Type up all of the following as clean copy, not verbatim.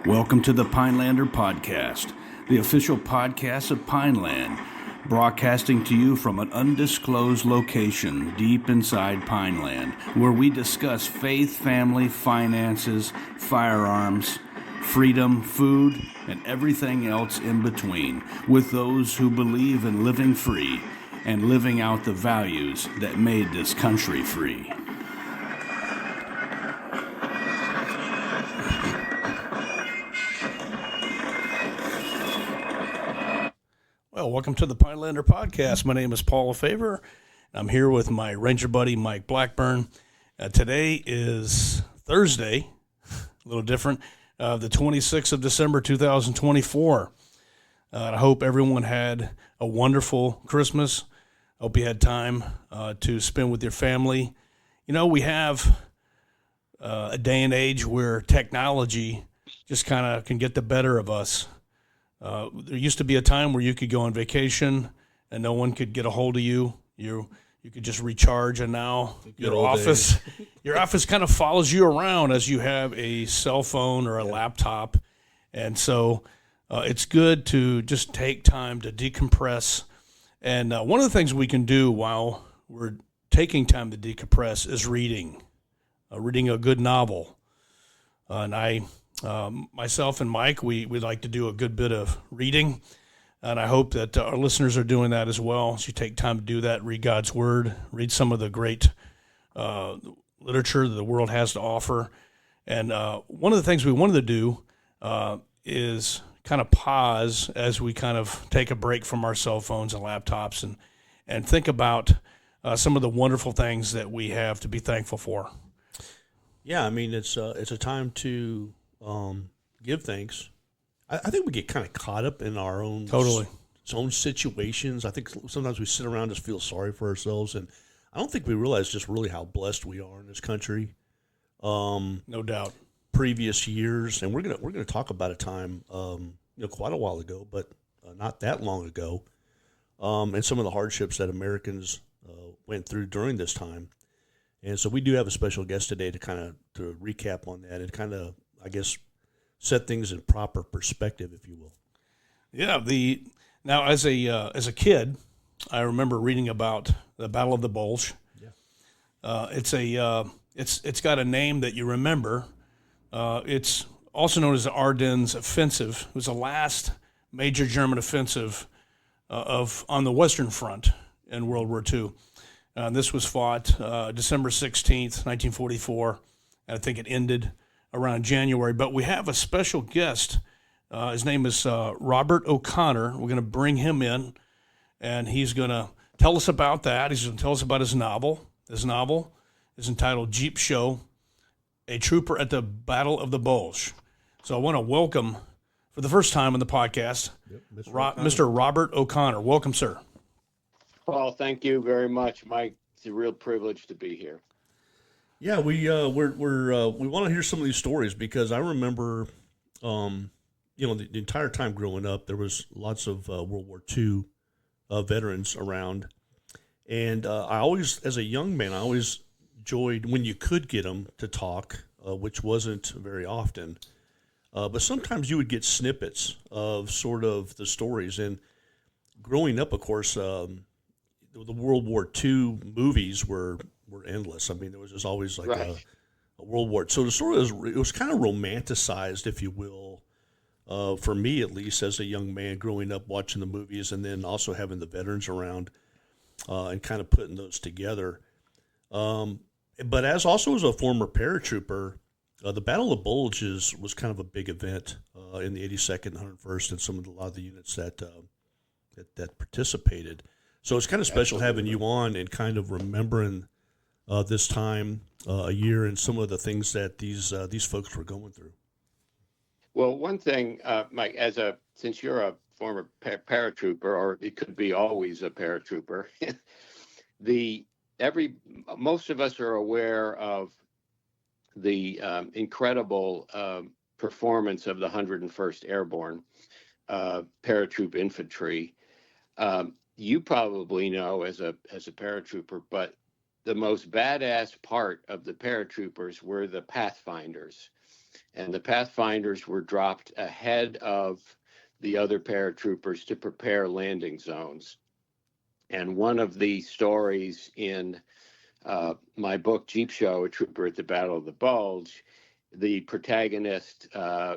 Welcome to the Pinelander Podcast, the official podcast of Pineland, broadcasting to you from an undisclosed location deep inside Pineland, where we discuss faith, family, finances, firearms, freedom, food, and everything else in between, with those who believe in living free and living out the values that made this country free. Well, welcome to the Pinelander Podcast. My name is Paul Favor. I'm here with my ranger buddy, Mike Blackburn. Today is Thursday, a little different, the 26th of December, 2024. I hope everyone had a wonderful Christmas. I hope you had time to spend with your family. You know, we have a day and age where technology just kind of can get the better of us. There used to be a time where you could go on vacation and no one could get a hold of you. You could just recharge, and now your office kind of follows you around as you have a cell phone or a laptop. And so it's good to just take time to decompress. And one of the things we can do while we're taking time to decompress is reading a good novel. Myself and Mike, we like to do a good bit of reading, and I hope that our listeners are doing that as well. So you take time to do that, read God's Word, read some of the great literature that the world has to offer. And one of the things we wanted to do is kind of pause as we kind of take a break from our cell phones and laptops and think about some of the wonderful things that we have to be thankful for. Yeah, I mean, it's a time to give thanks. I think we get kind of caught up in our own own situations. I think sometimes we sit around and just feel sorry for ourselves, and I don't think we realize just really how blessed we are in this country. No doubt. Previous years, and we're gonna talk about a time quite a while ago, but not that long ago, and some of the hardships that Americans went through during this time. And so we do have a special guest today to recap on that and kind of, I guess, set things in proper perspective, if you will. Yeah. Now as a kid, I remember reading about the Battle of the Bulge. Yeah. It's got a name that you remember. It's also known as the Ardennes Offensive. It was the last major German offensive on the Western Front in World War II. This was fought December 16th, 1944. I think it ended around January. But we have a special guest. His name is Robert O'Connor. We're going to bring him in, and he's going to tell us about that. He's going to tell us about his novel. His novel is entitled Jeep Show, A Trooper at the Battle of the Bulge. So I want to welcome, for the first time on the podcast, Mr. Robert O'Connor. Welcome, sir. Paul, thank you very much, Mike. It's a real privilege to be here. Yeah, we want to hear some of these stories because I remember, the entire time growing up, there was lots of World War II veterans around, and I always, as a young man, I always enjoyed when you could get them to talk, which wasn't very often, but sometimes you would get snippets of sort of the stories. And growing up, of course, the World War II movies were endless. I mean, there was just always like a World War. So the story was kind of romanticized, if you will, for me at least, as a young man growing up watching the movies, and then also having the veterans around and kind of putting those together. But as a former paratrooper, the Battle of the Bulge was kind of a big event in the 82nd, 101st, and a lot of the units that participated. So it's kind of special having you on and kind of remembering this time a year and some of the things that these folks were going through. Well, one thing, Mike, since you're a former paratrooper, or it could be always a paratrooper, most of us are aware of the incredible performance of the 101st Airborne paratroop infantry. You probably know as a paratrooper, but the most badass part of the paratroopers were the pathfinders. and the Pathfinders were dropped ahead of the other paratroopers to prepare landing zones. And one of the stories in my book, Jeep Show, A Trooper at the Battle of the Bulge, the protagonist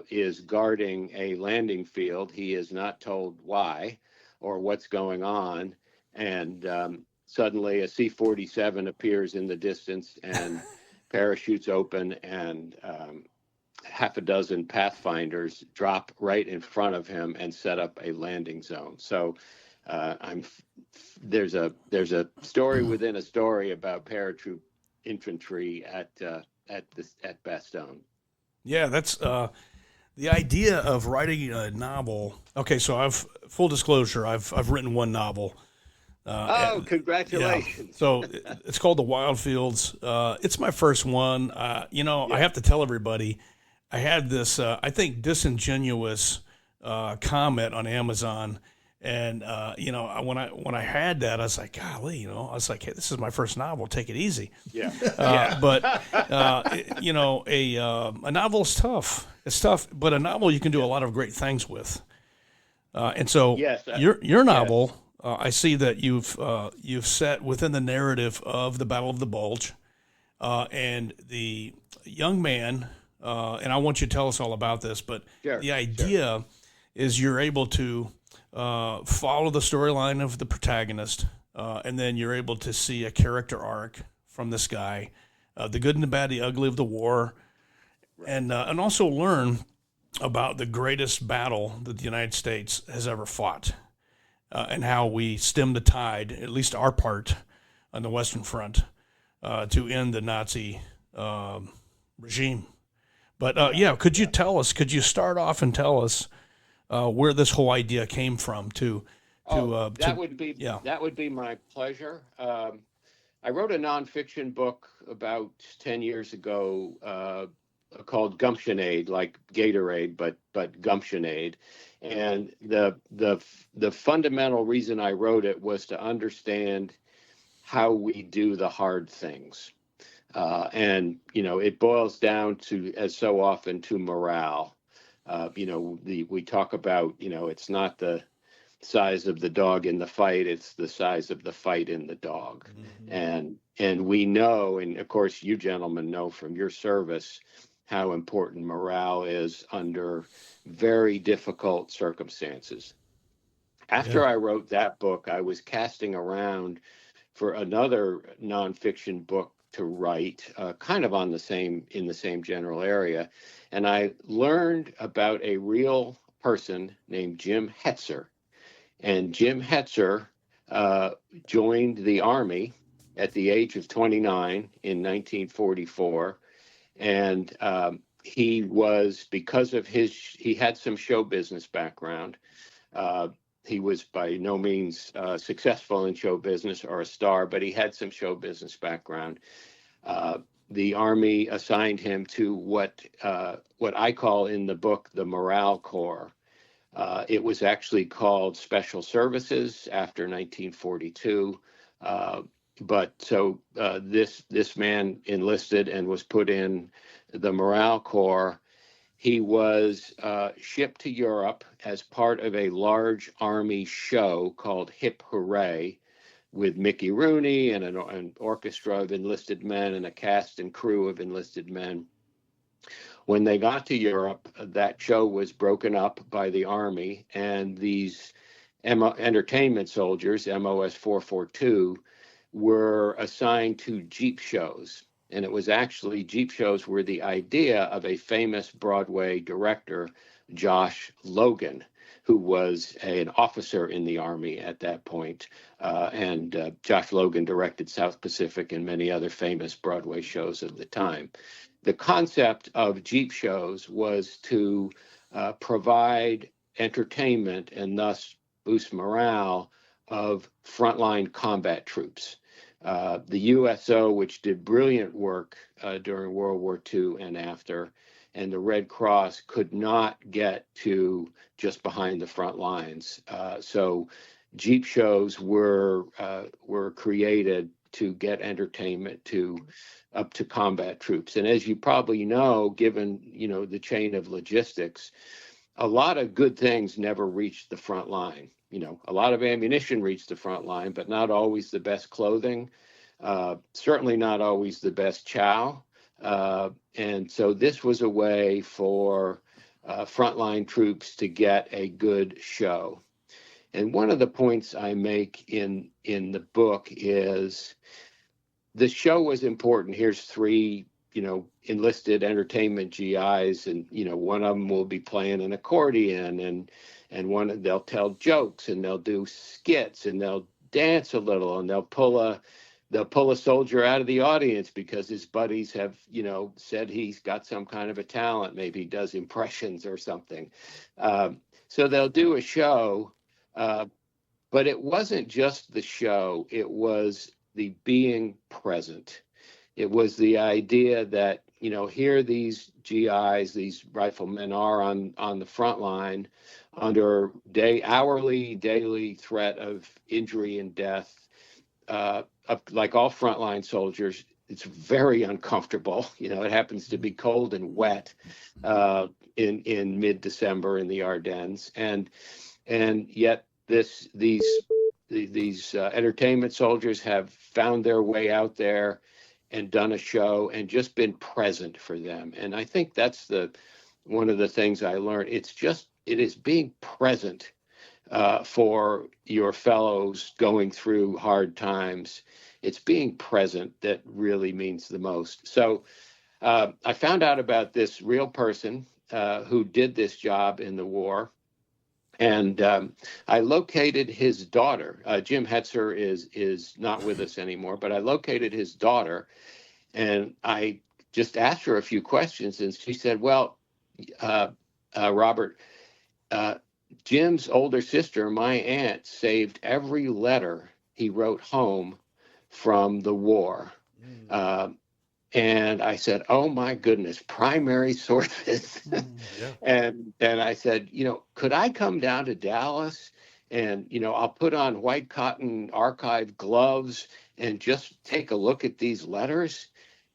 is guarding a landing field. He is not told why or what's going on. And suddenly a C-47 appears in the distance and parachutes open, and half a dozen Pathfinders drop right in front of him and set up a landing zone. So there's a story within a story about paratroop infantry at Bastogne. Yeah, that's the idea of writing a novel. Okay, so full disclosure, I've written one novel. Congratulations! Yeah. So it's called The Wild Fields. It's my first one. I have to tell everybody, I had this I think disingenuous comment on Amazon. And when I had that, I was like, golly, I was like, hey, this is my first novel. Take it easy. Yeah. But a novel is tough. It's tough, but a novel you can do a lot of great things with. And so yes, your novel, I see that you've set within the narrative of the Battle of the Bulge, and the young man. And I want you to tell us all about this. But the idea is you're able to follow the storyline of the protagonist, and then you're able to see a character arc from this guy, the good and the bad, the ugly of the war, and also learn about the greatest battle that the United States has ever fought, and how we stemmed the tide, at least our part on the Western Front, to end the Nazi regime. But could you start off and tell us where this whole idea came from? That would be my pleasure. I wrote a nonfiction book about 10 years ago called Gumption Aid, like Gatorade, but Gumption Aid. And the fundamental reason I wrote it was to understand how we do the hard things. And it boils down to, as so often, to morale. We talk about, it's not the size of the dog in the fight, it's the size of the fight in the dog. Mm-hmm. And we know, and of course you gentlemen know from your service, how important morale is under very difficult circumstances. After I wrote that book, I was casting around for another nonfiction book to write, kind of in the same general area. And I learned about a real person named Jim Hetzer. And Jim Hetzer joined the Army at the age of 29 in 1944. And he was, because of he had some show business background. He was by no means successful in show business or a star, but he had some show business background. The Army assigned him to what I call in the book the Morale Corps. It was actually called Special Services after 1942. This man enlisted and was put in the Morale Corps. He was shipped to Europe as part of a large Army show called Hip Hooray, with Mickey Rooney and an orchestra of enlisted men and a cast and crew of enlisted men. When they got to Europe, that show was broken up by the Army, and these entertainment soldiers, MOS 442, were assigned to Jeep shows. And it was actually, Jeep shows were the idea of a famous Broadway director, Josh Logan, who was an officer in the Army at that point. And Josh Logan directed South Pacific and many other famous Broadway shows of the time. The concept of Jeep shows was to provide entertainment and thus boost morale of frontline combat troops. The USO, which did brilliant work during World War II and after, and the Red Cross could not get to just behind the front lines. So Jeep shows were created to get entertainment up to combat troops. And as you probably know, given the chain of logistics, a lot of good things never reached the front line. A lot of ammunition reached the front line, but not always the best clothing, certainly not always the best chow. And so this was a way for frontline troops to get a good show. And one of the points I make in the book is the show was important. Here's three, enlisted entertainment GIs, and one of them will be playing an accordion, and they'll tell jokes, and they'll do skits, and they'll dance a little, and they'll pull a soldier out of the audience because his buddies have, said he's got some kind of a talent. Maybe he does impressions or something. So they'll do a show, but it wasn't just the show. It was the being present. It was the idea that, here these GIs, these riflemen are on the front line under hourly, daily threat of injury and death. Like all frontline soldiers, it's very uncomfortable. It happens to be cold and wet in mid-December in the Ardennes, and yet these entertainment soldiers have found their way out there and done a show and just been present for them. And I think that's one of the things I learned. It is being present for your fellows going through hard times. It's being present that really means the most. So I found out about this real person who did this job in the war. And I located his daughter. Jim Hetzer is not with us anymore, but I located his daughter, and I just asked her a few questions, and she said, well, Robert, Jim's older sister, my aunt, saved every letter he wrote home from the war. And I said, oh, my goodness, primary sources. Yeah. And I said, could I come down to Dallas and, I'll put on white cotton archive gloves and just take a look at these letters?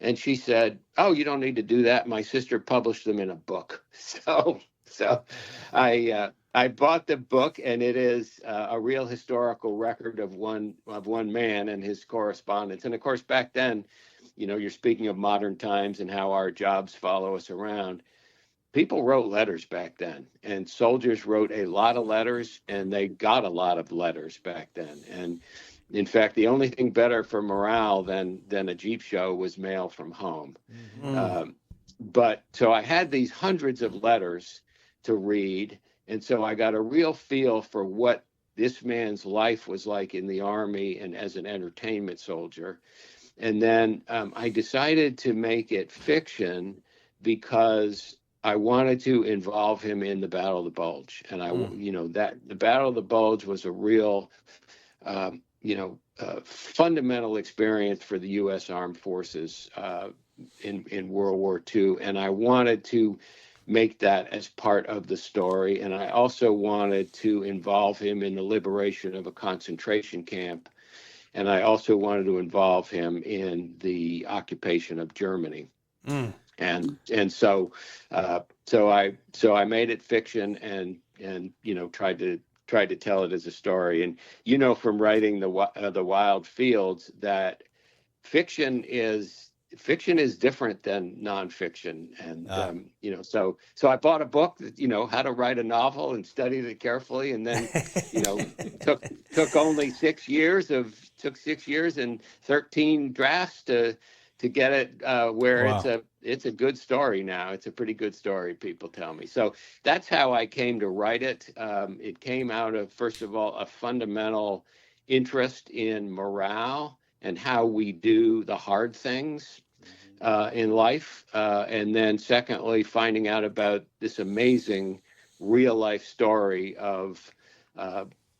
And she said, oh, you don't need to do that. My sister published them in a book. So I bought the book, and it is a real historical record of one man and his correspondence. And of course, back then, you're speaking of modern times and how our jobs follow us around. People wrote letters back then, and soldiers wrote a lot of letters, and they got a lot of letters back then. And in fact, the only thing better for morale than a Jeep show was mail from home. Mm-hmm. But so I had these hundreds of letters to read, and so I got a real feel for what this man's life was like in the Army and as an entertainment soldier. And then I decided to make it fiction because I wanted to involve him in the Battle of the Bulge. And that the Battle of the Bulge was a real, fundamental experience for the U.S. Armed Forces in World War II. And I wanted to make that as part of the story. And I also wanted to involve him in the liberation of a concentration camp. And I also wanted to involve him in the occupation of Germany. And so I made it fiction and tried to tell it as a story. And from writing the Wild Fields that fiction is different than nonfiction. And so I bought a book that how to write a novel and studied it carefully, and then took only 6 years and 13 drafts to get it where wow. It's a good story now. It's a pretty good story, people tell me. So that's how I came to write it. It came out of, first of all, a fundamental interest in morale and how we do the hard things in life. And then secondly, finding out about this amazing real life story of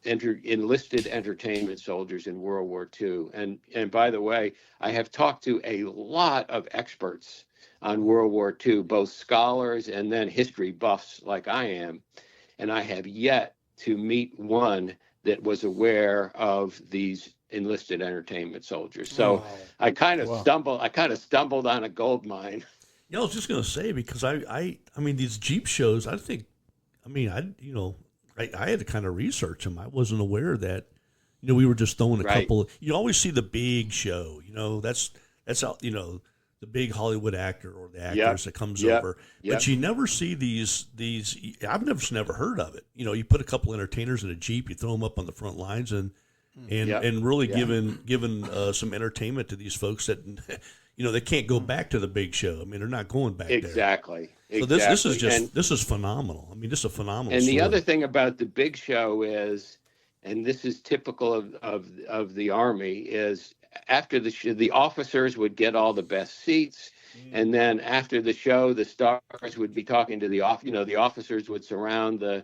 enlisted entertainment soldiers in World War II. And by the way, I have talked to a lot of experts on World War II, both scholars and then history buffs like I am. And I have yet to meet one that was aware of these enlisted entertainment soldiers. So I kind of stumbled on a gold mine. Yeah, I was just gonna say, because I mean, these Jeep shows, I think, I mean, I had to kind of research them. I wasn't aware that, we were just throwing a Right. couple. You always see the big show, that's how, the big Hollywood actor or the actress that comes over, but you never see these. I've never heard of it. You put a couple entertainers in a Jeep, you throw them up on the front lines, and really giving some entertainment to these folks that they can't go back to the big show. I mean, they're not going back there. Exactly. So this is phenomenal. I mean, this is a phenomenal. And story. the other thing about the big show is, and this is typical of the Army, is after the show, the officers would get all the best seats, and then after the show, the stars would be talking to the officers would surround the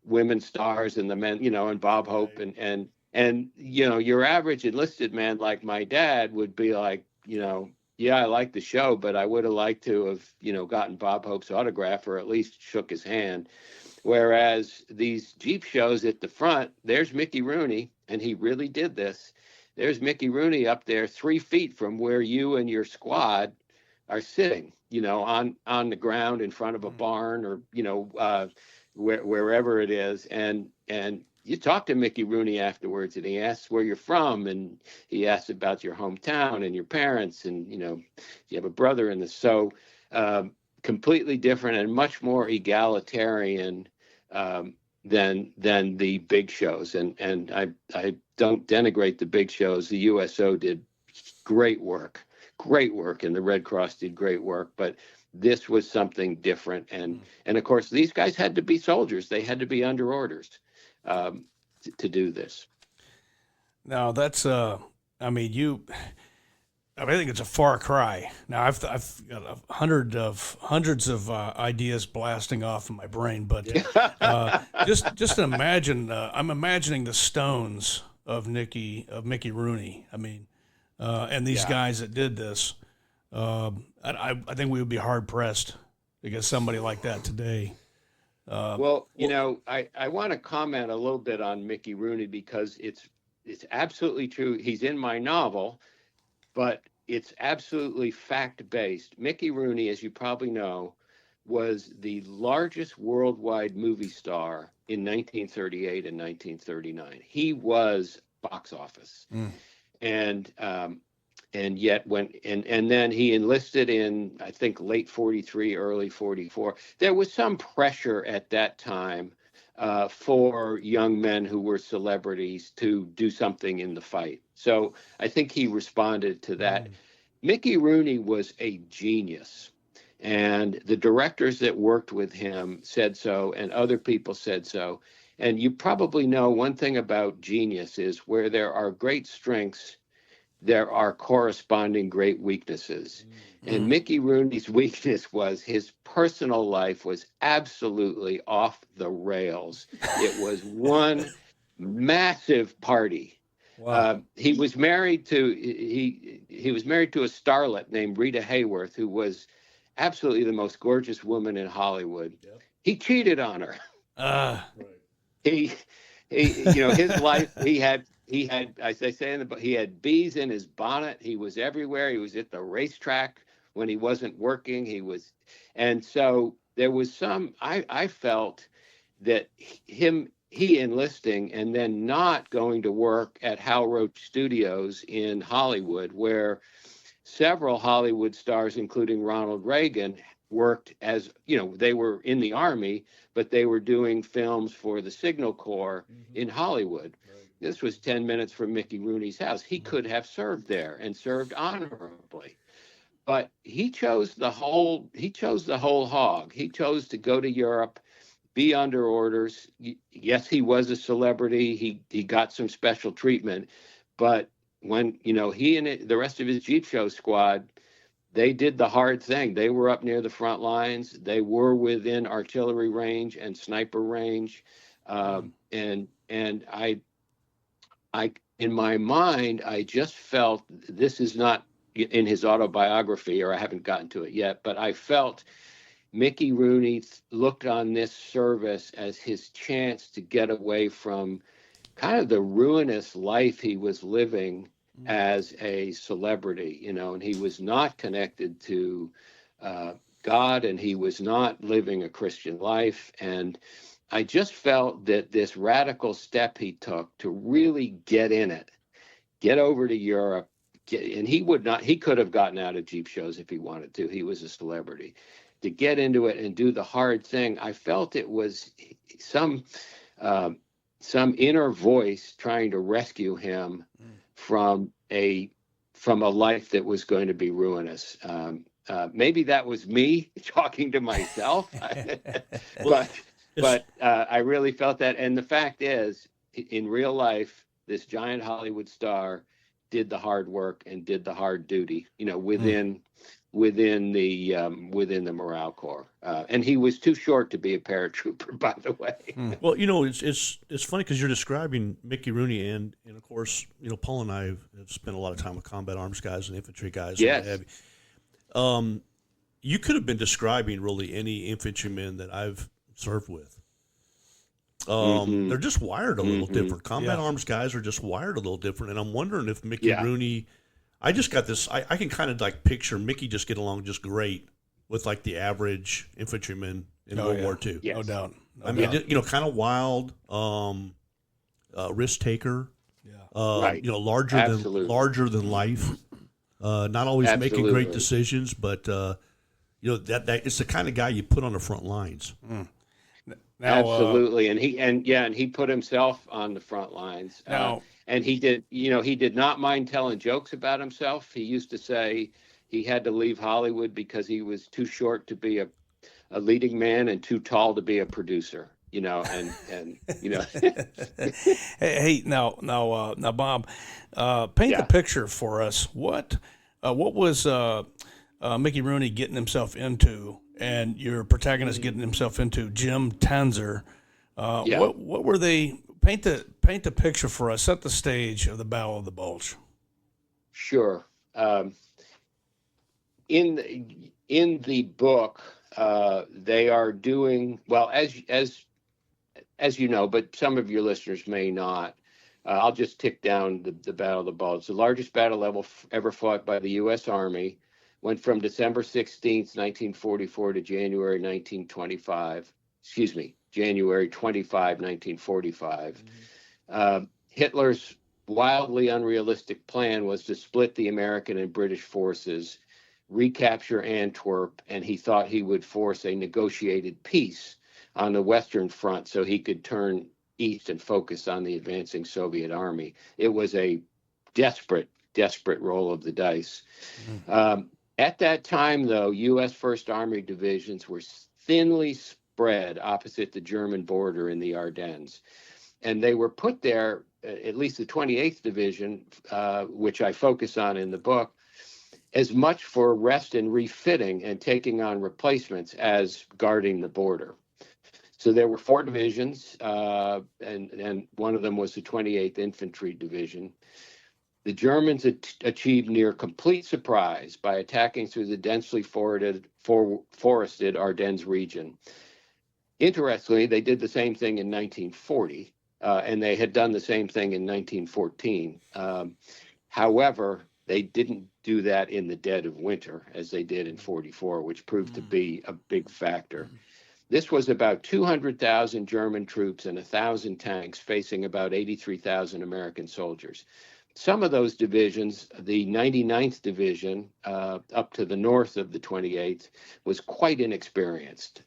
women stars and the men, and Bob Hope and your average enlisted man like my dad would be like, yeah, I like the show, but I would have liked to have, gotten Bob Hope's autograph or at least shook his hand. Whereas these Jeep shows at the front, there's Mickey Rooney, and he really did this. There's Mickey Rooney up there 3 feet from where you and your squad are sitting, on the ground in front of a barn or, wherever it is. And you talk to Mickey Rooney afterwards, and he asks where you're from, and he asks about your hometown and your parents, and you have a brother in this. So completely different and much more egalitarian than the big shows. And I don't denigrate the big shows. The USO did great work, and the Red Cross did great work, but this was something different. And of course, these guys had to be soldiers. They had to be under orders to do this. Now that's I think it's a far cry. Now I've got hundreds of ideas blasting off in my brain, but just imagine. I'm imagining the Stones of Mickey Rooney. I mean, and these guys that did this. I think we would be hard pressed to get somebody like that today. I want to comment a little bit on Mickey Rooney because it's absolutely true. He's in my novel, but it's absolutely fact-based. Mickey Rooney, as you probably know, was the largest worldwide movie star in 1938 and 1939. He was box office. And yet and then he enlisted in, I think, late 43, early 44. There was some pressure at that time for young men who were celebrities to do something in the fight. So I think he responded to that. Mickey Rooney was a genius. And the directors that worked with him said so, and other people said so. And you probably know one thing about genius is where there are great strengths, there are corresponding great weaknesses. And Mickey Rooney's weakness was his personal life was absolutely off the rails. It was one massive party. Wow. He was married to he was married to a starlet named Rita Hayworth, who was absolutely the most gorgeous woman in Hollywood. Yep. He cheated on her. He his life, he had, as they say in the book, he had bees in his bonnet. He was everywhere. He was at the racetrack when he wasn't working. And so there was I felt that he enlisting and then not going to work at Hal Roach Studios in Hollywood, where several Hollywood stars, including Ronald Reagan, worked as, they were in the Army, but they were doing films for the Signal Corps in Hollywood. Right. This was 10 minutes from Mickey Rooney's house. He could have served there and served honorably. But he chose the whole hog. He chose to go to Europe, be under orders. Yes, he was a celebrity. He got some special treatment. But when, he and the rest of his Jeep Show squad, they did the hard thing. They were up near the front lines. They were within artillery range and sniper range. And I, in my mind, I just felt, this is not in his autobiography, or I haven't gotten to it yet, but I felt Mickey Rooney looked on this service as his chance to get away from kind of the ruinous life he was living as a celebrity, and he was not connected to God, and he was not living a Christian life. And I just felt that this radical step he took to really get in it, get over to Europe, and he could have gotten out of Jeep shows if he wanted to. He was a celebrity. To get into it and do the hard thing, I felt it was some inner voice trying to rescue him from a life that was going to be ruinous. Maybe that was me talking to myself, but I really felt that. And the fact is, in real life, this giant Hollywood star did the hard work and did the hard duty, within the Morale Corps, and he was too short to be a paratrooper, by the way. Well, it's funny because you're describing Mickey Rooney, and of course, Paul and I have spent a lot of time with combat arms guys and infantry guys. Yes. You could have been describing really any infantryman that I've served with. They're just wired a little different. Combat arms guys are just wired a little different, and I'm wondering if Mickey Rooney. I just got this. I can kind of like picture Mickey just get along just great with like the average infantryman in World War II. Yes. No doubt. I mean, kind of wild, risk taker. Right. Larger than life. Not always making great decisions, but that it's the kind of guy you put on the front lines. Now, absolutely, and he put himself on the front lines. And he did not mind telling jokes about himself. He used to say he had to leave Hollywood because he was too short to be a leading man and too tall to be a producer. Hey, now, Bob, paint the picture for us. What was Mickey Rooney getting himself into, and your protagonist getting himself into, Jim Tanzer? What were they? Paint the picture for us. Set the stage of the Battle of the Bulge. Sure. In the book, they are doing well, as you know, but some of your listeners may not. I'll just tick down the Battle of the Bulge. The largest battle ever fought by the U.S. Army went from December 16th, 1944 to January 1925. Excuse me. January 25, 1945. Hitler's wildly unrealistic plan was to split the American and British forces, recapture Antwerp, and he thought he would force a negotiated peace on the Western Front so he could turn east and focus on the advancing Soviet army. It was a desperate roll of the dice. At that time, though, U.S. First Army divisions were thinly spread opposite the German border in the Ardennes. And they were put there, at least the 28th Division, which I focus on in the book, as much for rest and refitting and taking on replacements as guarding the border. So there were 4 divisions, and one of them was the 28th Infantry Division. The Germans achieved near complete surprise by attacking through the densely forested Ardennes region. Interestingly, they did the same thing in 1940, and they had done the same thing in 1914. However, they didn't do that in the dead of winter as they did in 44, which proved to be a big factor. This was about 200,000 German troops and 1,000 tanks facing about 83,000 American soldiers. Some of those divisions, the 99th Division, up to the north of the 28th, was quite inexperienced.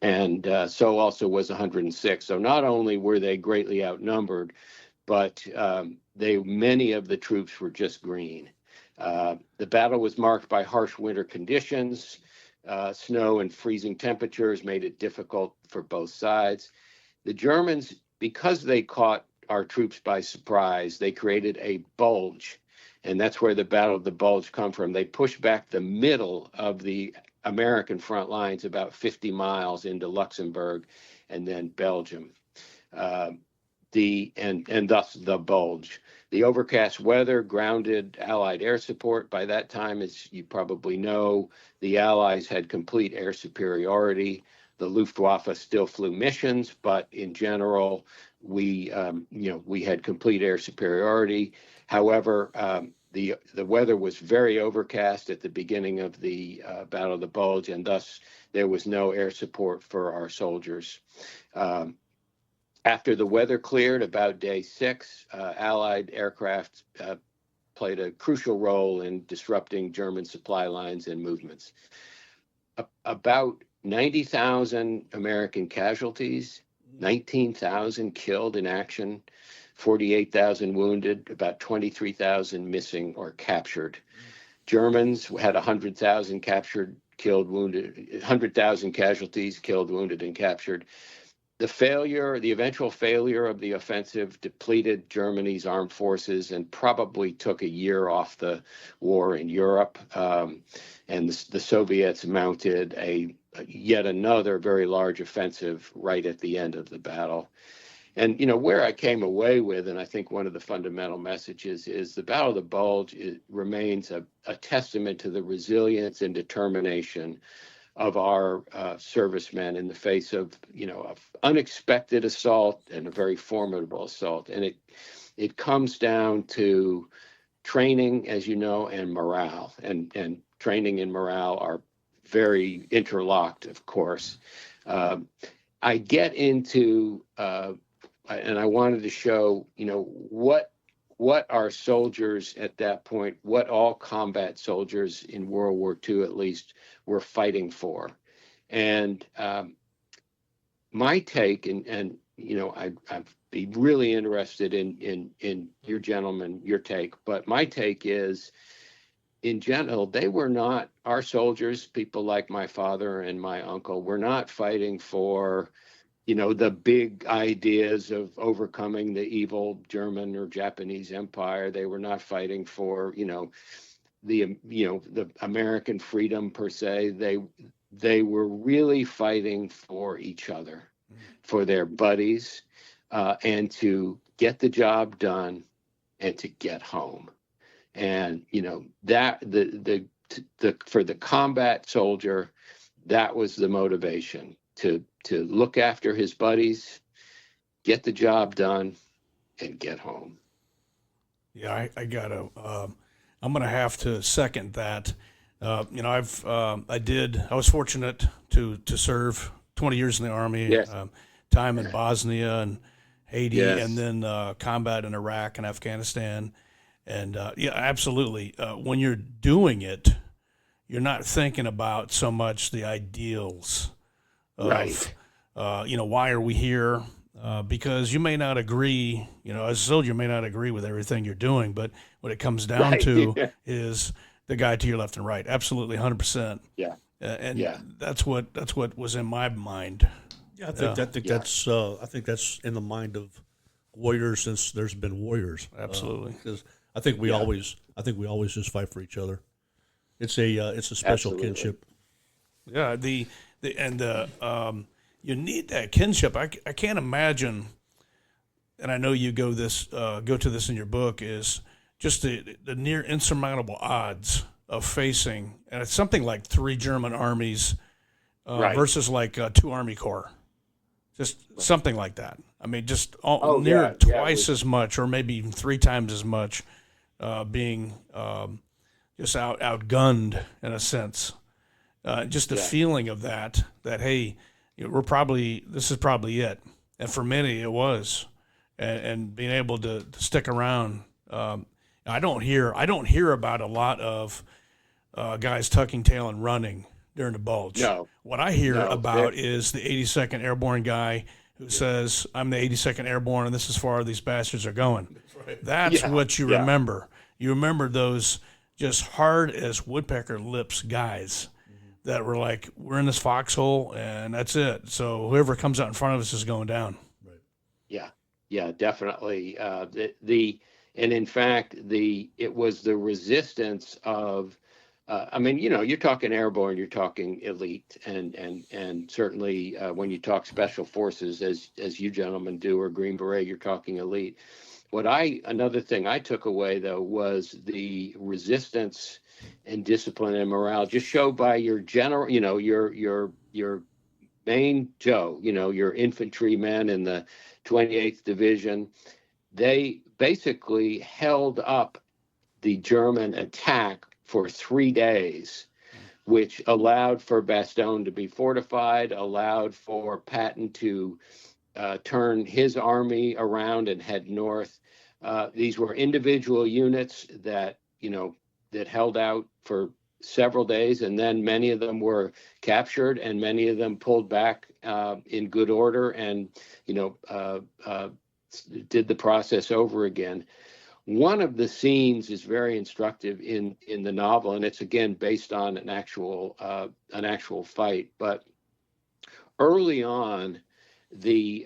And so also was 106. So not only were they greatly outnumbered, but many of the troops were just green. The battle was marked by harsh winter conditions. Snow and freezing temperatures made it difficult for both sides. The Germans, because they caught our troops by surprise, they created a bulge. And that's where the Battle of the Bulge come from. They pushed back the middle of the American front lines about 50 miles into Luxembourg and then Belgium. And thus the Bulge. The overcast weather grounded Allied air support. By that time, as you probably know, the Allies had complete air superiority. The Luftwaffe still flew missions, but in general, we had complete air superiority. However, the weather was very overcast at the beginning of the Battle of the Bulge, and thus there was no air support for our soldiers. After the weather cleared, about day 6, Allied aircraft played a crucial role in disrupting German supply lines and movements. About 90,000 American casualties, 19,000 killed in action, 48,000 wounded, about 23,000 missing or captured. Germans had 100,000 captured, killed, wounded, 100,000 casualties, killed, wounded, and captured. The eventual failure of the offensive depleted Germany's armed forces and probably took a year off the war in Europe. And the Soviets mounted yet another very large offensive right at the end of the battle. And, where I came away with, and I think one of the fundamental messages is the Battle of the Bulge remains a testament to the resilience and determination of our servicemen in the face of, of unexpected assault and a very formidable assault. And it comes down to training, as you know, and morale. And training and morale are very interlocked, of course. I get into, and I wanted to show, what our soldiers at that point, what all combat soldiers in World War II at least were fighting for. And my take, and I'd be really interested in your take, but my take is, in general, they were not, our soldiers, people like my father and my uncle, were not fighting for the big ideas of overcoming the evil German or Japanese empire. They were not fighting for, the American freedom per se. They were really fighting for each other, for their buddies, and to get the job done and to get home. And, that for the combat soldier, that was the motivation, to look after his buddies, get the job done, and get home. Yeah, I'm going to have to second that. I was fortunate to serve 20 years in the Army, Yes. Time in Bosnia and Haiti, Yes. and then combat in Iraq and Afghanistan. And absolutely. When you're doing it, you're not thinking about so much the ideals of, Right. Why are we here? Because you may not agree, as a soldier, you may not agree with everything you're doing, but what it comes down Right. to Yeah. is the guy to your left and right. Absolutely, 100%. Yeah. And Yeah. that's what was in my mind. Yeah, I think that's in the mind of warriors since there's been warriors. Absolutely. Because I think we always just fight for each other. It's a special Absolutely. kinship. Yeah, you need that kinship. I can't imagine, and I know you go to this in your book, is just the near insurmountable odds of facing, and it's something like 3 German armies Right. versus like 2 Army Corps, just something like that. I mean, just near yeah, twice as much, or maybe even 3 times as much, being just outgunned in a sense. Just the feeling of that hey, this is probably it, and for many it was, and being able to stick around. I don't hear about a lot of guys tucking tail and running during the Bulge. No. What I hear No. about is the 82nd Airborne guy who says, "I'm the 82nd Airborne, and this is far these bastards are going." That's what you remember. You remember those just hard as woodpecker lips guys that were like, "We're in this foxhole, and that's it. So whoever comes out in front of us is going down." Yeah, definitely. And in fact, it was the resistance of, you're talking airborne, you're talking elite, and certainly when you talk special forces, as you gentlemen do, or Green Beret, you're talking elite. Another thing I took away though was the resistance and discipline and morale, just showed by your general, your Main Joe, your infantrymen in the 28th Division, they basically held up the German attack for 3 days, which allowed for Bastogne to be fortified, allowed for Patton to turn his army around and head north. These were individual units that held out for several days, and then many of them were captured, and many of them pulled back in good order, and did the process over again. One of the scenes is very instructive in the novel, and it's again based on an actual fight. But early on, the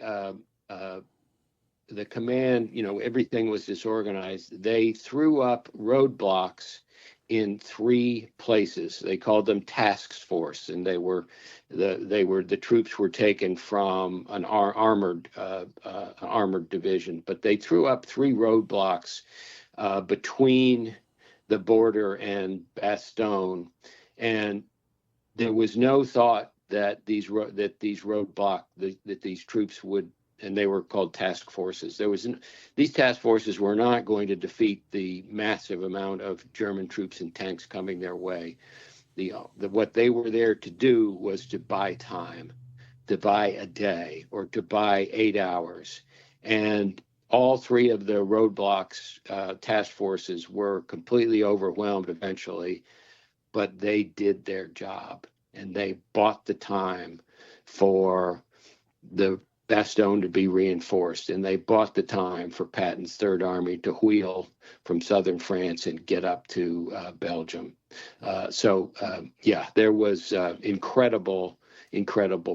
command, everything was disorganized. They threw up roadblocks in 3 places. They called them task force, and the troops were taken from an armored division. But they threw up 3 roadblocks between the border and Bastogne, and there was no thought that these troops would, and they were called task forces. These task forces were not going to defeat the massive amount of German troops and tanks coming their way. What they were there to do was to buy time, to buy a day, or to buy 8 hours. And all 3 of the roadblocks task forces were completely overwhelmed eventually, but they did their job, and they bought the time for the Bastogne to be reinforced, and they bought the time for Patton's Third Army to wheel from southern France and get up to Belgium. There was incredible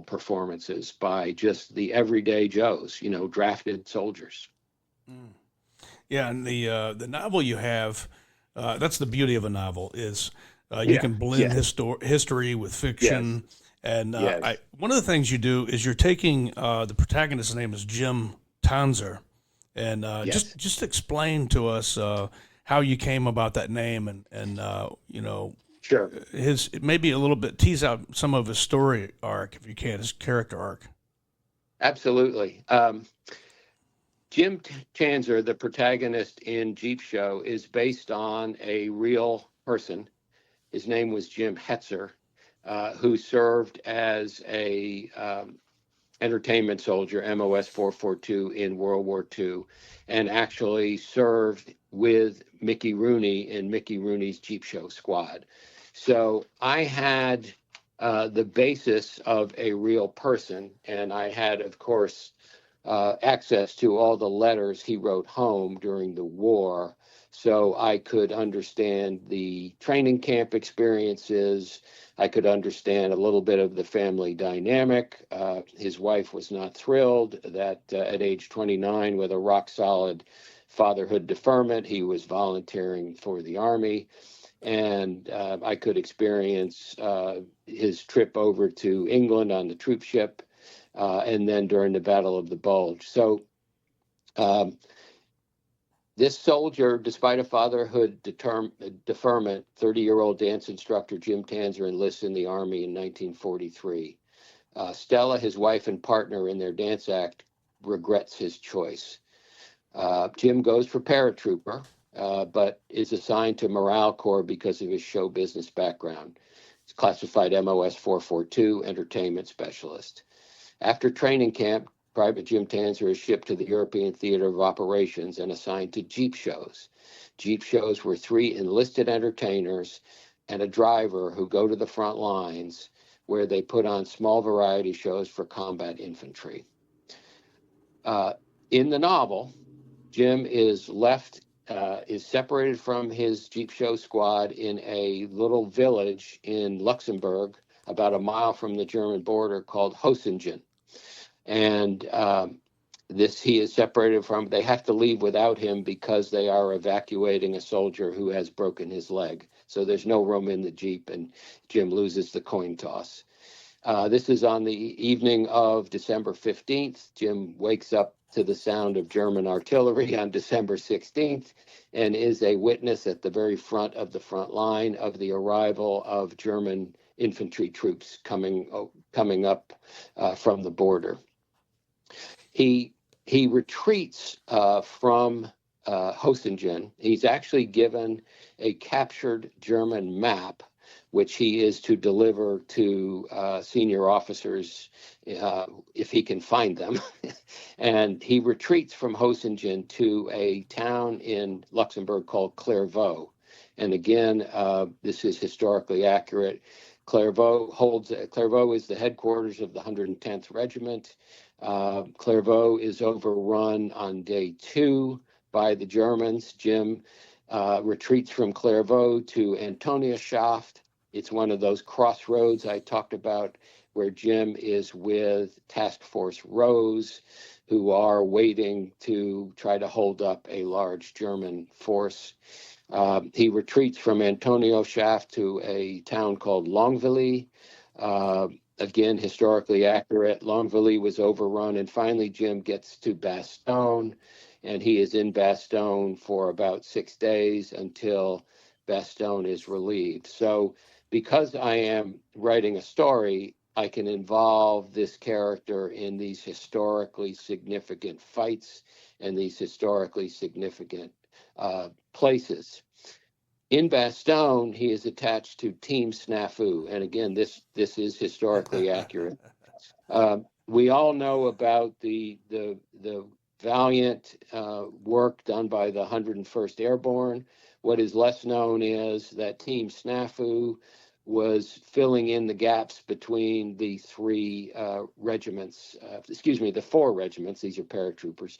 performances by just the everyday Joes, drafted soldiers. Mm. Yeah, and the novel you have, that's the beauty of a novel, is you can blend history with fiction. Yes. And one of the things you do is you're taking the protagonist's name is Jim Tanzer, and just explain to us how you came about that name, and sure, his maybe a little bit, tease out some of his story arc if you can, his character arc. Absolutely. Jim Tanzer, the protagonist in Jeep Show, is based on a real person. His name was Jim Hetzer, who served as a entertainment soldier, MOS 442, in World War II, and actually served with Mickey Rooney in Mickey Rooney's Jeep Show squad. So I had the basis of a real person, and I had, of course, access to all the letters he wrote home during the war, so I could understand the training camp experiences. I could understand a little bit of the family dynamic. His wife was not thrilled that at age 29, with a rock-solid fatherhood deferment, he was volunteering for the Army. And I could experience his trip over to England on the troop ship, and then during the Battle of the Bulge. So this soldier, despite a fatherhood deferment, 30-year-old dance instructor Jim Tanzer enlists in the Army in 1943. Stella, his wife and partner in their dance act, regrets his choice. Jim goes for paratrooper, but is assigned to Morale Corps because of his show business background. He's classified MOS 442, entertainment specialist. After training camp, Private Jim Tanzer is shipped to the European Theater of Operations and assigned to Jeep Shows. Jeep Shows were 3 enlisted entertainers and a driver who go to the front lines, where they put on small variety shows for combat infantry. In the novel, Jim is separated from his Jeep Show squad in a little village in Luxembourg, about a mile from the German border, called Hosingen. And he is separated from, they have to leave without him because they are evacuating a soldier who has broken his leg. So there's no room in the Jeep, and Jim loses the coin toss. This is on the evening of December 15th. Jim wakes up to the sound of German artillery on December 16th and is a witness at the very front of the front line of the arrival of German infantry troops coming up from the border. He retreats from Hosingen. He's actually given a captured German map, which he is to deliver to senior officers if he can find them. And he retreats from Hosingen to a town in Luxembourg called Clairvaux. And again, this is historically accurate. Clairvaux is the headquarters of the 110th Regiment. Clairvaux is overrun on day 2 by the Germans. Jim retreats from Clairvaux to Antoniaschaft. It's one of those crossroads I talked about where Jim is with Task Force Rose, who are waiting to try to hold up a large German force. He retreats from Antoniaschaft to a town called Longvilly. Again, historically accurate. Longvilly was overrun, and finally Jim gets to Bastogne, and he is in Bastogne for about 6 days until Bastogne is relieved. So because I am writing a story, I can involve this character in these historically significant fights and these historically significant places. In Bastogne, he is attached to Team Snafu, and again, this is historically accurate. We all know about the valiant work done by the 101st Airborne. What is less known is that Team Snafu was filling in the gaps between the 3 regiments, the 4 regiments, these are paratroopers,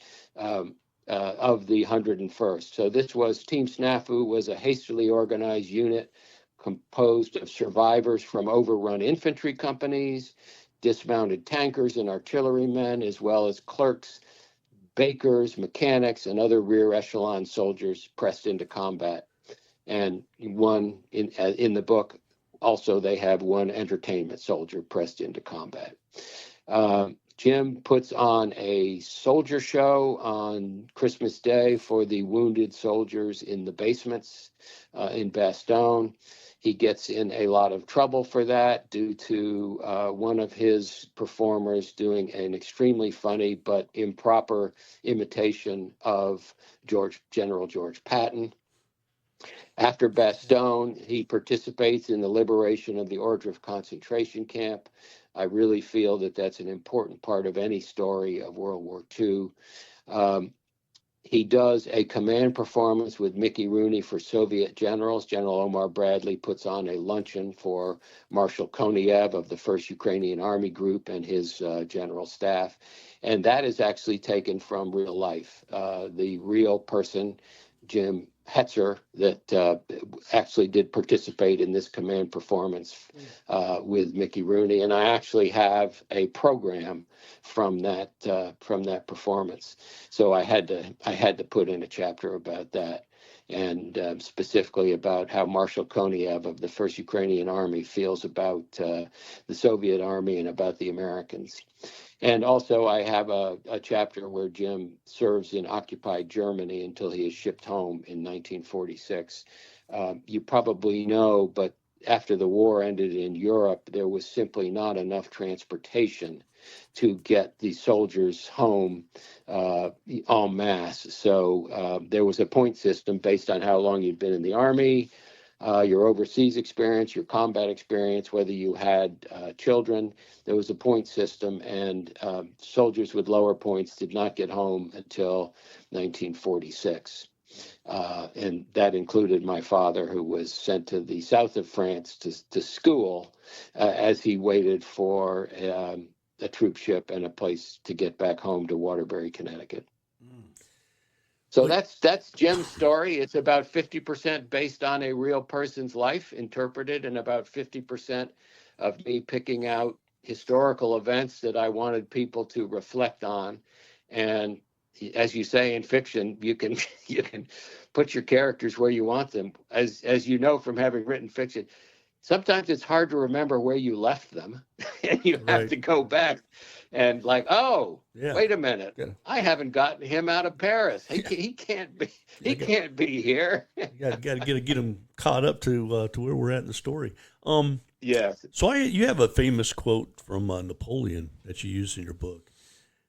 of the 101st. So this was Team Snafu was a hastily organized unit composed of survivors from overrun infantry companies, dismounted tankers and artillerymen, as well as clerks, bakers, mechanics, and other rear echelon soldiers pressed into combat. And one in the book, also they have one entertainment soldier pressed into combat. Jim puts on a soldier show on Christmas Day for the wounded soldiers in the basements in Bastogne. He gets in a lot of trouble for that due to one of his performers doing an extremely funny but improper imitation of General George Patton. After Bastogne, he participates in the liberation of the Ordreff concentration camp. I really feel that that's an important part of any story of World War II. He does a command performance with Mickey Rooney for Soviet generals. General Omar Bradley puts on a luncheon for Marshal Koniev of the 1st Ukrainian Army Group and his general staff. And that is actually taken from real life. The real person, Jim Hetzer, that actually did participate in this command performance with Mickey Rooney, and I actually have a program from that performance. So I had to put in a chapter about that, and specifically about how Marshal Koniev of the 1st Ukrainian Army feels about the Soviet Army and about the Americans. And also I have a chapter where Jim serves in occupied Germany until he is shipped home in 1946. You probably know, but after the war ended in Europe, there was simply not enough transportation to get the soldiers home en masse. So there was a point system based on how long you'd been in the Army, your overseas experience, your combat experience, whether you had children. There was a point system, and soldiers with lower points did not get home until 1946. And that included my father, who was sent to the south of France to school as he waited for a troop ship and a place to get back home to Waterbury, Connecticut. So that's Jim's story. It's about 50% based on a real person's life interpreted, and about 50% of me picking out historical events that I wanted people to reflect on. And as you say in fiction, you can put your characters where you want them. As you know from having written fiction, sometimes it's hard to remember where you left them, and you have to go back and wait a minute, I haven't gotten him out of Paris. He can't be. He can't be here. Got to get him caught up to where we're at in the story. Yes. So you have a famous quote from Napoleon that you use in your book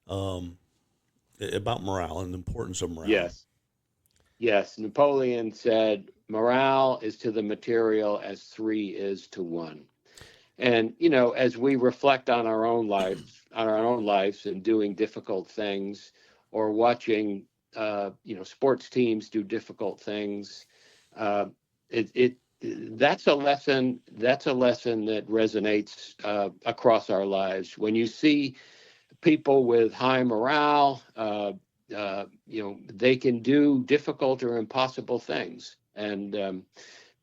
about morale and the importance of morale. Yes. Yes. Napoleon said, morale is to the material as three is to one. And, as we reflect on our own lives and doing difficult things or watching, sports teams do difficult things, uh, that's a lesson that resonates across our lives. When you see people with high morale, they can do difficult or impossible things. And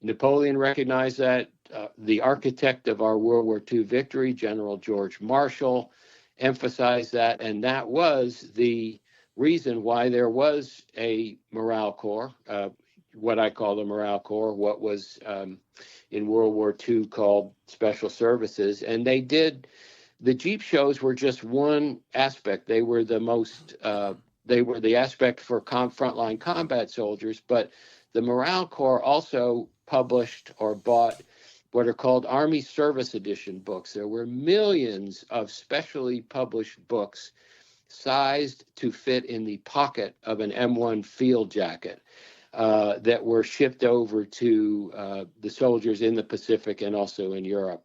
Napoleon recognized that. The architect of our World War II victory, General George Marshall, emphasized that. And that was the reason why there was a morale corps, what I call the morale corps, what was in World War II called special services. And the Jeep shows were just one aspect. They were the aspect for frontline combat soldiers, but the Morale Corps also published or bought what are called Army Service Edition books. There were millions of specially published books sized to fit in the pocket of an M1 field jacket that were shipped over to the soldiers in the Pacific and also in Europe.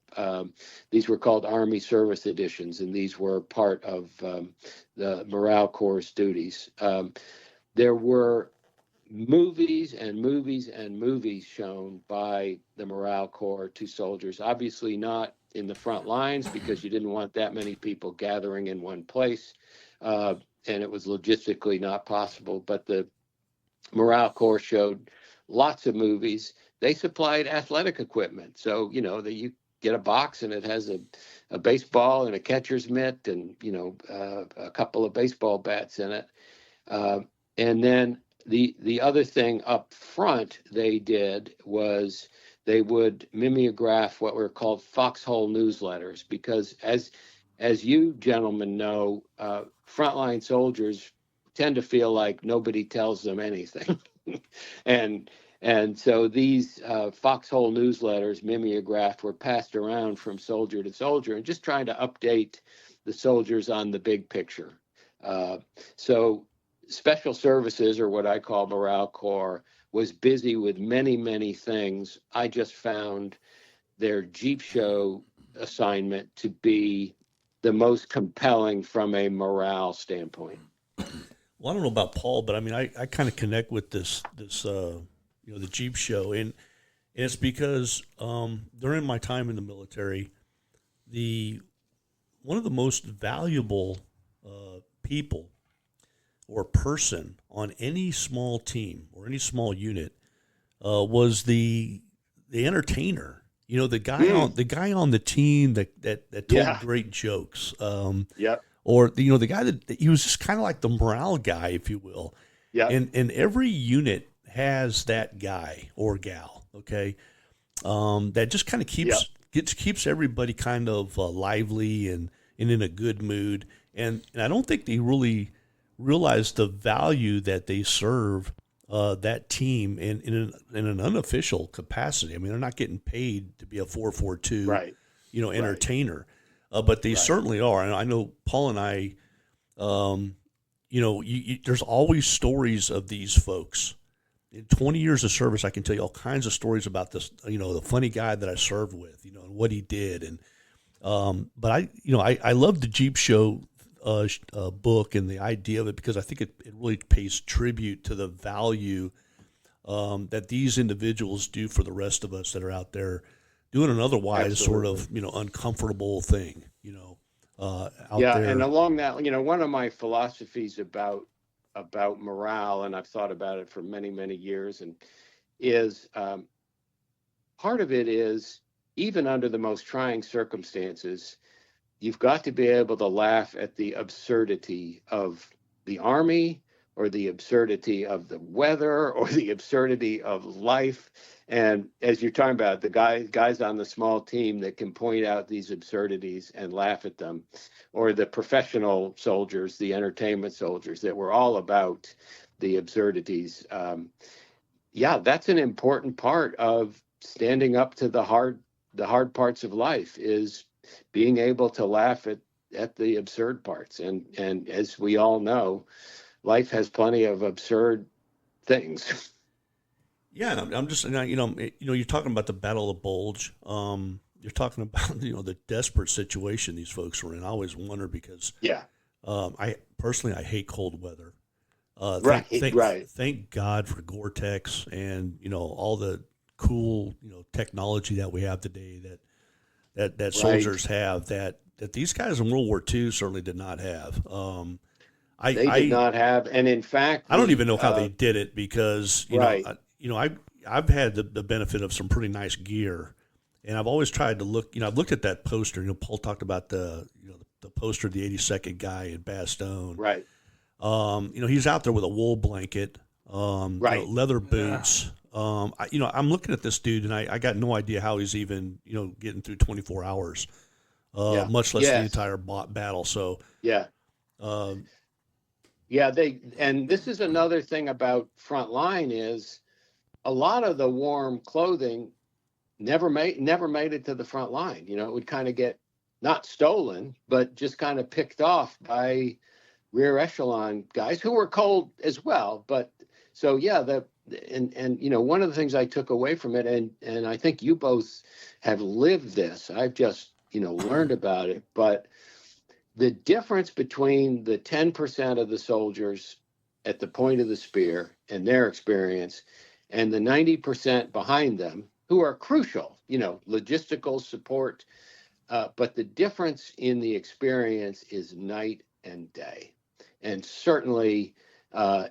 These were called Army Service Editions, and these were part of the Morale Corps' duties. There were movies and movies and movies shown by the Morale Corps to soldiers, obviously not in the front lines because you didn't want that many people gathering in one place, and it was logistically not possible, but the Morale Corps showed lots of movies. They supplied athletic equipment. So, you get a box and it has a baseball and a catcher's mitt and, a couple of baseball bats in it. And then the other thing up front they did was they would mimeograph what were called foxhole newsletters, because as you gentlemen know, frontline soldiers tend to feel like nobody tells them anything. and so these foxhole newsletters, mimeographed, were passed around from soldier to soldier and just trying to update the soldiers on the big picture. So special services, or what I call Morale Corps, was busy with many, many things. I just found their Jeep show assignment to be the most compelling from a morale standpoint. Well, I don't know about Paul, but I mean, I kind of connect with this the Jeep show, and it's because during my time in the military, one of the most valuable people or person on any small team or any small unit was the entertainer. The guy on the team that told great jokes. Yep. Or the guy that he was just kind of like the morale guy, if you will. Yeah. And every unit has that guy or gal, okay, that just kind of keeps everybody kind of lively and in a good mood. And I don't think they really realize the value that they serve that team in an unofficial capacity. I mean, they're not getting paid to be a 442, right, entertainer. Right. But they certainly are. And I know Paul and I, there's always stories of these folks. In 20 years of service, I can tell you all kinds of stories about this, the funny guy that I served with, and what he did. And but I love the Jeep show book and the idea of it, because I think it really pays tribute to the value that these individuals do for the rest of us that are out there doing an otherwise Absolutely. sort of, uncomfortable thing, out there. And along that, one of my philosophies about morale, and I've thought about it for many, many years, and is part of it is, even under the most trying circumstances, you've got to be able to laugh at the absurdity of the Army, or the absurdity of the weather, or the absurdity of life. And as you're talking about, the guys on the small team that can point out these absurdities and laugh at them, or the professional soldiers, the entertainment soldiers that were all about the absurdities. That's an important part of standing up to the hard the hard parts of life is being able to laugh at the absurd parts. And as we all know, life has plenty of absurd things. Yeah, and I'm just, and you're talking about the Battle of the Bulge. You're talking about, the desperate situation these folks were in. I always wonder because, Yeah. I personally, I hate cold weather. Right. Thank God for Gore-Tex and, all the cool, technology that we have today that soldiers have that these guys in World War II certainly did not have. They did not have, and in fact, I don't even know how they did it because right. I've had the benefit of some pretty nice gear, and I've always tried to look. I've looked at that poster. Paul talked about the poster of the 82nd guy in Bastogne. Right. He's out there with a wool blanket, right. Leather boots. I'm looking at this dude, and I got no idea how he's even getting through 24 hours, much less the entire battle. So yeah. And this is another thing about frontline is a lot of the warm clothing never made it to the front line. It would kind of get not stolen, but just kind of picked off by rear echelon guys who were cold as well. But so one of the things I took away from it, and I think you both have lived this. I've just learned about it, but the difference between the 10% of the soldiers at the point of the spear and their experience and the 90% behind them who are crucial, logistical support. But the difference in the experience is night and day. And certainly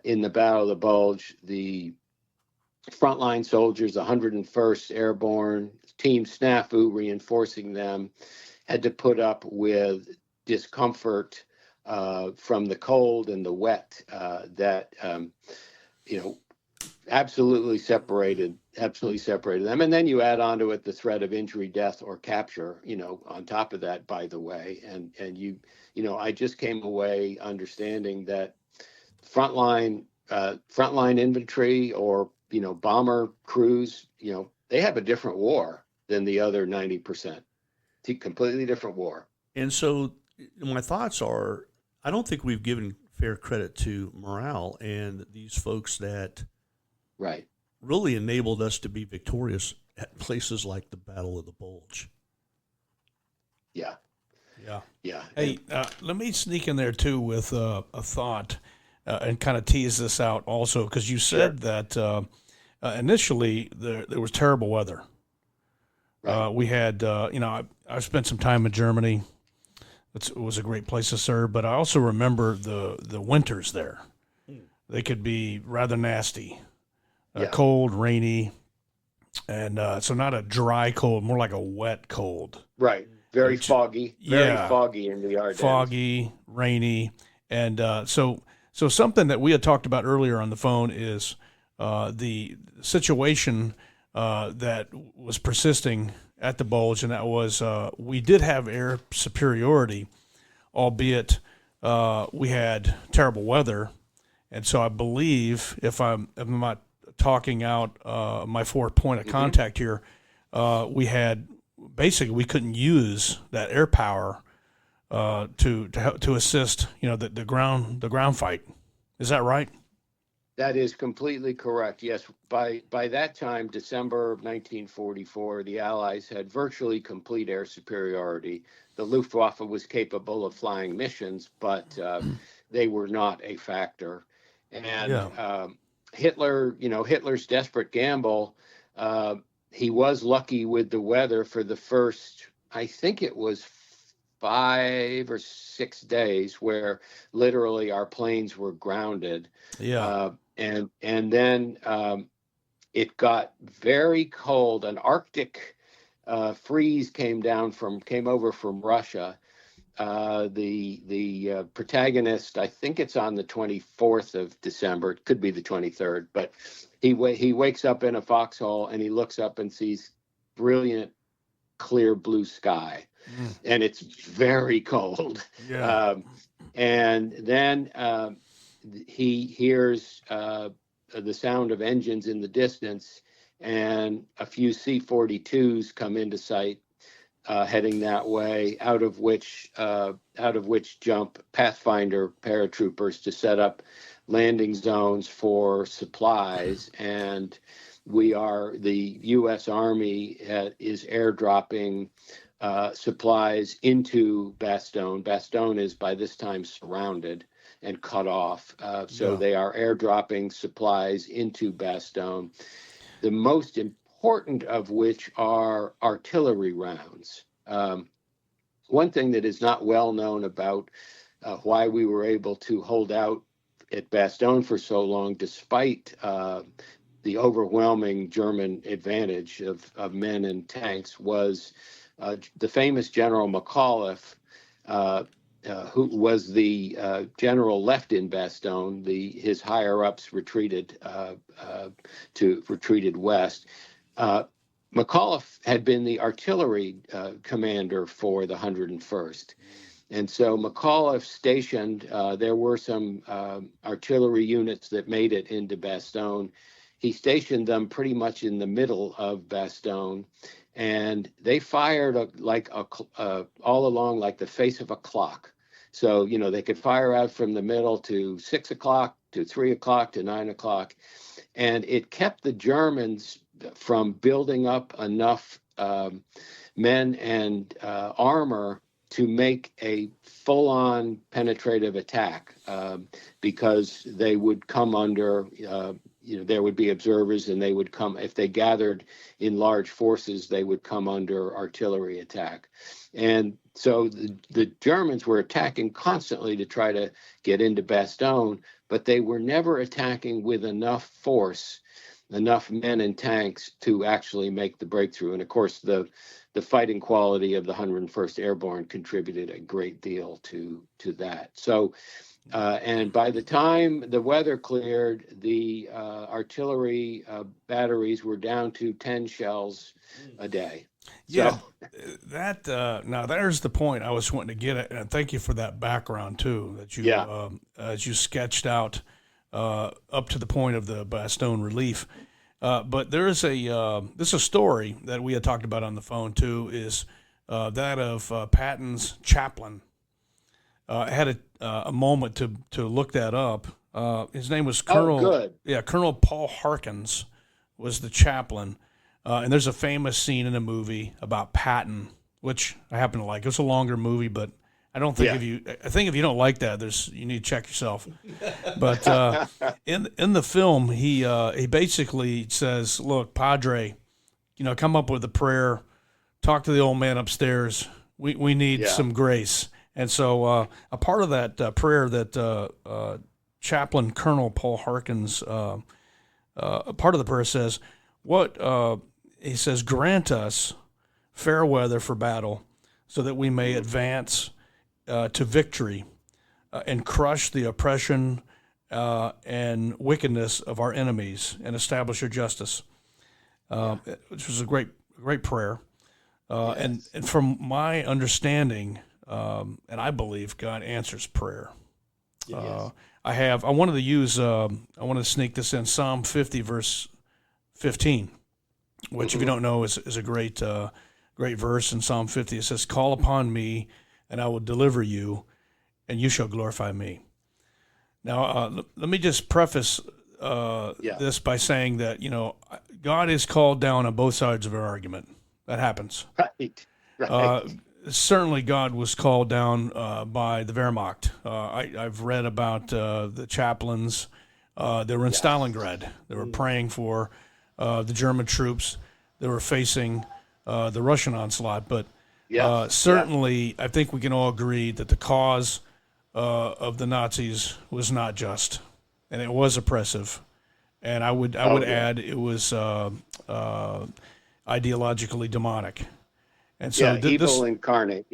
in the Battle of the Bulge, the frontline soldiers, 101st Airborne, Team Snafu reinforcing them, had to put up with discomfort from the cold and the wet that absolutely separated them. And then you add onto it the threat of injury, death, or capture, on top of that, by the way. And I just came away understanding that frontline infantry or bomber crews, they have a different war than the other 90%. It's a completely different war. And so my thoughts are, I don't think we've given fair credit to morale and these folks that really enabled us to be victorious at places like the Battle of the Bulge. Yeah. Hey, let me sneak in there too with a thought and kind of tease this out also, because you said that initially there was terrible weather. Right. We had, I spent some time in Germany. It was a great place to serve, but I also remember the winters there. They could be rather nasty, cold, rainy, and so not a dry cold, more like a wet cold. Right. Very foggy in the Ardennes. Foggy, rainy, and so something that we had talked about earlier on the phone is the situation that was persisting at the Bulge, and that was we did have air superiority, albeit we had terrible weather, and so I believe if I'm not talking out my fourth point of contact here, we basically couldn't use that air power to assist the ground fight. Is that right? That is completely correct. Yes, by that time, December of 1944, the Allies had virtually complete air superiority. The Luftwaffe was capable of flying missions, but they were not a factor. And Hitler's desperate gamble. He was lucky with the weather for the first, I think it was 5 or 6 days, where literally our planes were grounded. And then it got very cold. An Arctic freeze came over from Russia. The protagonist, I think it's on the 24th of December. It could be the 23rd, but he wakes up in a foxhole and he looks up and sees brilliant, clear blue sky, and it's very cold. And then he hears the sound of engines in the distance, and a few C-42s come into sight, heading that way, out of which jump Pathfinder paratroopers to set up landing zones for supplies. And the U.S. Army is airdropping supplies into Bastogne. Bastogne is by this time surrounded and cut off. So they are airdropping supplies into Bastogne, the most important of which are artillery rounds. One thing that is not well known about why we were able to hold out at Bastogne for so long, despite the overwhelming German advantage of men and tanks, was the famous General McAuliffe, who was the general left in Bastogne. His higher ups retreated west. McAuliffe had been the artillery commander for the 101st. And so McAuliffe stationed, there were some artillery units that made it into Bastogne. He stationed them pretty much in the middle of Bastogne, and they fired all along like the face of a clock. So, they could fire out from the middle to 6 o'clock, to 3 o'clock, to 9 o'clock. And it kept the Germans from building up enough men and armor to make a full-on penetrative attack, because they would come under, there would be observers, and they would come, if they gathered in large forces, they would come under artillery attack. And so the Germans were attacking constantly to try to get into Bastogne, but they were never attacking with enough force, enough men and tanks to actually make the breakthrough. And of course, the fighting quality of the 101st Airborne contributed a great deal to that. So, and by the time the weather cleared, the artillery batteries were down to 10 shells a day. Yeah, now there's the point I was wanting to get at, and thank you for that background too, that you as you sketched out up to the point of the Bastogne relief. But there is this is a story that we had talked about on the phone too, is that of Patton's chaplain. I had a moment to look that up. His name was Colonel Paul Harkins was the chaplain. And there's a famous scene in a movie about Patton, which I happen to like. It was a longer movie, but I don't think I think if you don't like that, you need to check yourself. But in the film, he basically says, "Look, Padre, come up with a prayer, talk to the old man upstairs. We need some grace." And so a part of that prayer that Chaplain Colonel Paul Harkins, a part of the prayer says, he says, "Grant us fair weather for battle, so that we may advance to victory and crush the oppression and wickedness of our enemies and establish your justice," which was a great prayer. And from my understanding, and I believe God answers prayer. I wanted to sneak this in, Psalm 50, verse 15, which if you don't know is a great verse in Psalm 50. It says, "Call upon me, and I will deliver you, and you shall glorify me." Now, let me just preface this by saying that, God is called down on both sides of our argument. That happens. Right. Certainly God was called down by the Wehrmacht. I've read about the chaplains. They were in Stalingrad. They were praying for the German troops that were facing the Russian onslaught. But certainly, I think we can all agree that the cause of the Nazis was not just, and it was oppressive. And I would add it was ideologically demonic. And so evil incarnate,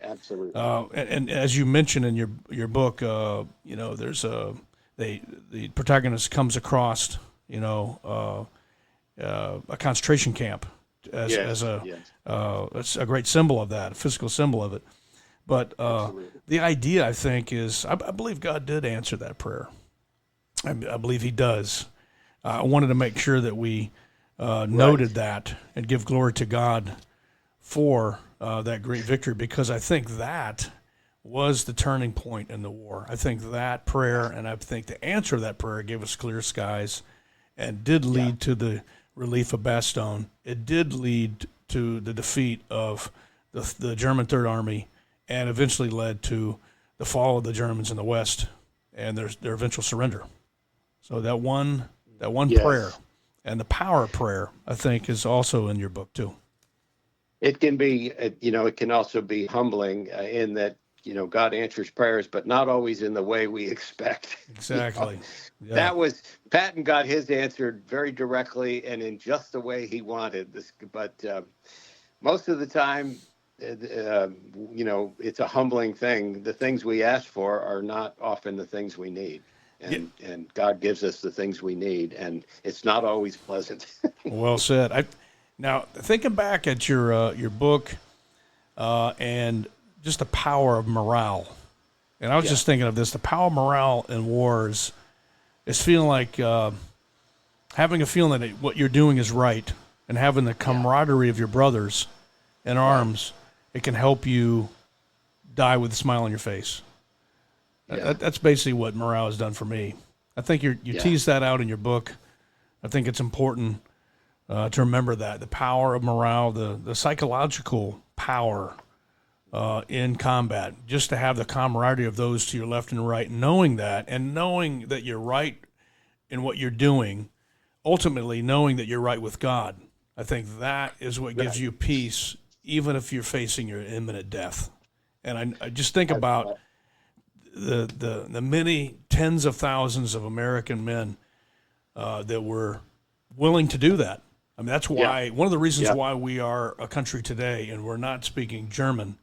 absolutely. And as you mentioned in your book, there's the protagonist comes across, a concentration camp as a great symbol of that, a physical symbol of it. But the idea, I think, is I believe God did answer that prayer. I believe He does. I wanted to make sure that we noted that and give glory to God for that great victory, because I think that was the turning point in the war. I think that prayer, and I think the answer to that prayer gave us clear skies and did lead to the relief of Bastogne. It did lead to the defeat of the German Third Army, and eventually led to the fall of the Germans in the West and their eventual surrender. So that one prayer and the power of prayer, I think, is also in your book too. It can be, it can also be humbling in that, God answers prayers, but not always in the way we expect. Exactly. Yeah. That was, Patton got his answered very directly and in just the way he wanted this. But most of the time, it's a humbling thing. The things we ask for are not often the things we need. And God gives us the things we need, and it's not always pleasant. Well said. Now, thinking back at your book and just the power of morale, and I was just thinking of this, the power of morale in wars is feeling like having a feeling that what you're doing is right, and having the camaraderie of your brothers in arms, it can help you die with a smile on your face. Yeah. That's basically what morale has done for me. I think you tease that out in your book. I think it's important to remember that, the power of morale, the psychological power in combat, just to have the camaraderie of those to your left and right, knowing that, and knowing that you're right in what you're doing, ultimately knowing that you're right with God. I think that is what gives you peace, even if you're facing your imminent death. And I just think about the many tens of thousands of American men that were willing to do that. I mean, that's why one of the reasons why we are a country today and we're not speaking German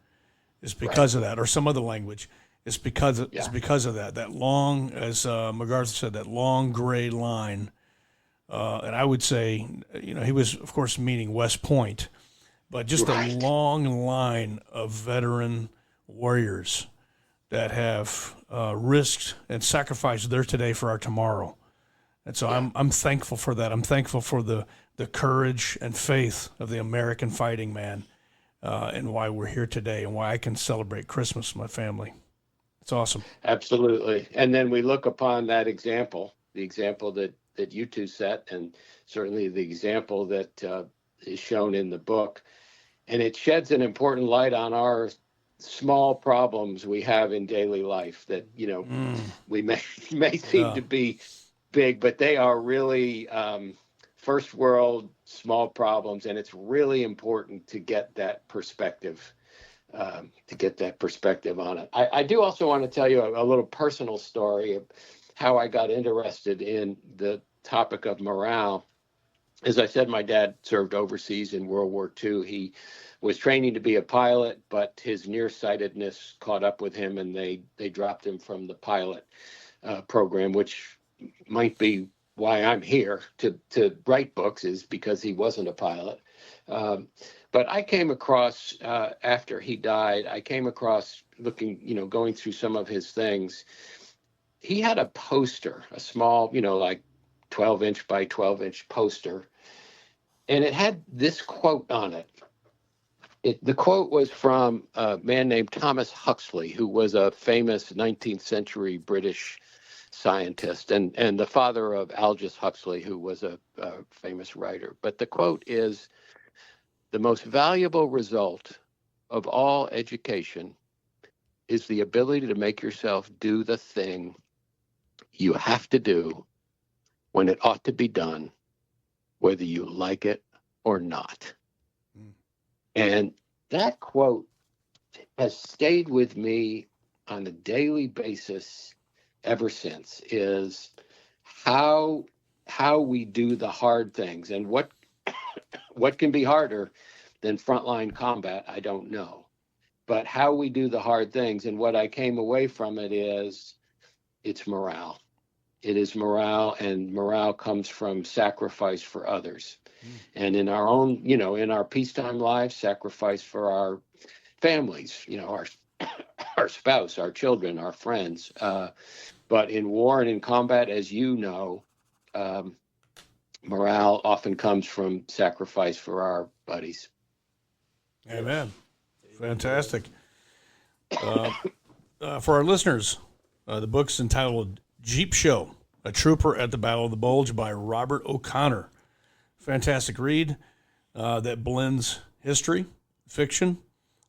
is because of that, or some other language. It's because of that. That long, as MacArthur said, that long gray line. And I would say, he was, of course, meaning West Point, but just a long line of veteran warriors that have risked and sacrificed their today for our tomorrow. And so I'm thankful for that. I'm thankful for the courage and faith of the American fighting man, and why we're here today and why I can celebrate Christmas with my family. It's awesome. Absolutely. And then we look upon that example, the example that you two set, and certainly the example that is shown in the book. And it sheds an important light on our small problems we have in daily life that, we may seem to be big, but they are really first world small problems. And it's really important to get that perspective, on it. I do also want to tell you a little personal story of how I got interested in the topic of morale. As I said, my dad served overseas in World War II. He was training to be a pilot, but his nearsightedness caught up with him, and they dropped him from the pilot program, which might be why I'm here to write books, is because he wasn't a pilot. But I came across, after he died, looking, going through some of his things. He had a poster, a small, like 12-inch by 12-inch poster, and it had this quote on it. The quote was from a man named Thomas Huxley, who was a famous 19th century British scientist and the father of Aldous Huxley, who was a famous writer. But the quote is, "The most valuable result of all education is the ability to make yourself do the thing you have to do when it ought to be done, whether you like it or not." And that quote has stayed with me on a daily basis ever since, is how we do the hard things. And what can be harder than frontline combat, I don't know. But how we do the hard things, and what I came away from it is, it's morale. It is morale, and morale comes from sacrifice for others. And in our own, in our peacetime lives, sacrifice for our families, our spouse, our children, our friends. But in war and in combat, as you know, morale often comes from sacrifice for our buddies. Amen. Fantastic. For our listeners, the book's entitled Jeep Show, A Trooper at the Battle of the Bulge by Robert O'Connor. Fantastic read that blends history, fiction,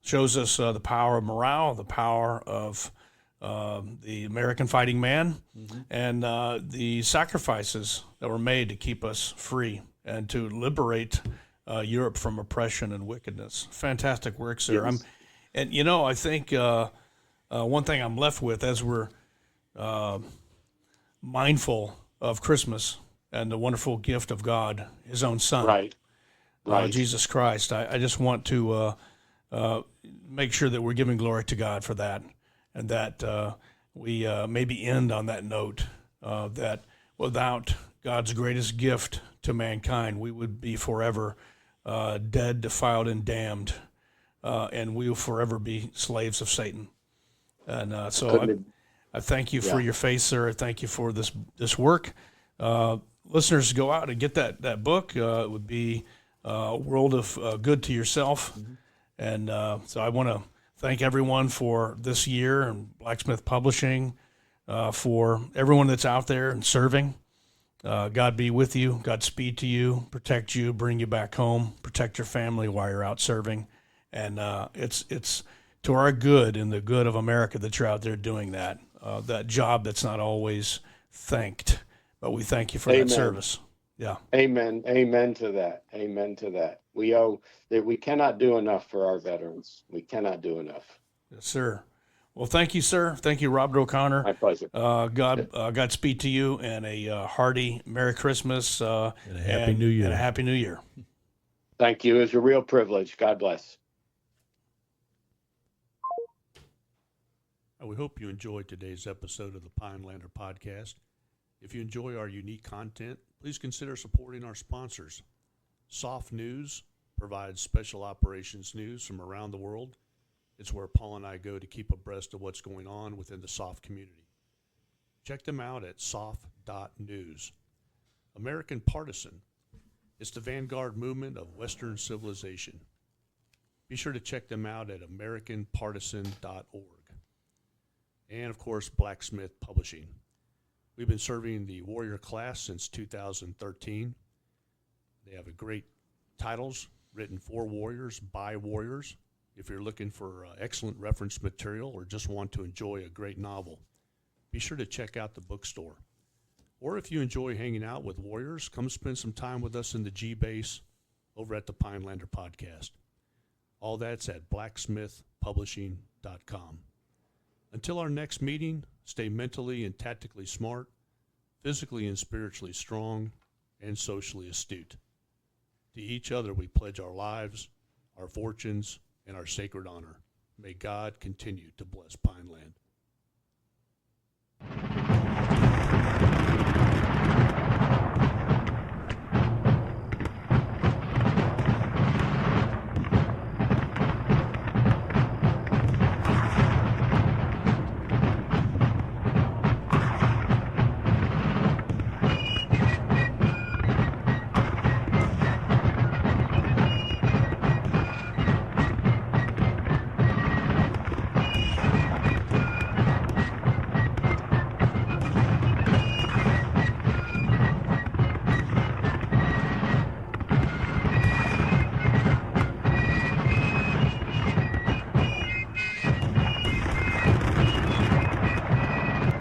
shows us the power of morale, the power of the American fighting man, and the sacrifices that were made to keep us free and to liberate Europe from oppression and wickedness. Fantastic work, sir. Yes. I think one thing I'm left with as we're mindful of Christmas and the wonderful gift of God, His own Son, Right. Jesus Christ. I just want to make sure that we're giving glory to God for that, and that we maybe end on that note that without God's greatest gift to mankind, we would be forever dead, defiled, and damned, and we will forever be slaves of Satan. And so I thank you for your faith, sir. I thank you for this work. Listeners, go out and get that book. It would be a world of good to yourself. And so I want to thank everyone for this year and Blacksmith Publishing, for everyone that's out there and serving. God be with you. God speed to you, protect you, bring you back home, protect your family while you're out serving. And it's to our good and the good of America that you're out there doing that. That job that's not always thanked, but we thank you for that service. Yeah. Amen. Amen to that. Amen to that. We cannot do enough for our veterans. We cannot do enough. Yes, sir. Well, thank you, sir. Thank you, Robert O'Connor. My pleasure. Godspeed to you, and a hearty Merry Christmas And a Happy New Year. And a Happy New Year. Thank you. It was a real privilege. God bless. We hope you enjoyed today's episode of the Pinelander Podcast. If you enjoy our unique content, please consider supporting our sponsors. Soft News provides special operations news from around the world. It's where Paul and I go to keep abreast of what's going on within the SOF community. Check them out at soft.news. American Partisan. It's the vanguard movement of Western civilization. Be sure to check them out at americanpartisan.org. And, of course, Blacksmith Publishing. We've been serving the warrior class since 2013. They have great titles written for warriors, by warriors. If you're looking for excellent reference material or just want to enjoy a great novel, be sure to check out the bookstore. Or if you enjoy hanging out with warriors, come spend some time with us in the G-Base over at the Pinelander Podcast. All that's at blacksmithpublishing.com. Until our next meeting, stay mentally and tactically smart, physically and spiritually strong, and socially astute. To each other we pledge our lives, our fortunes, and our sacred honor. May God continue to bless Pineland.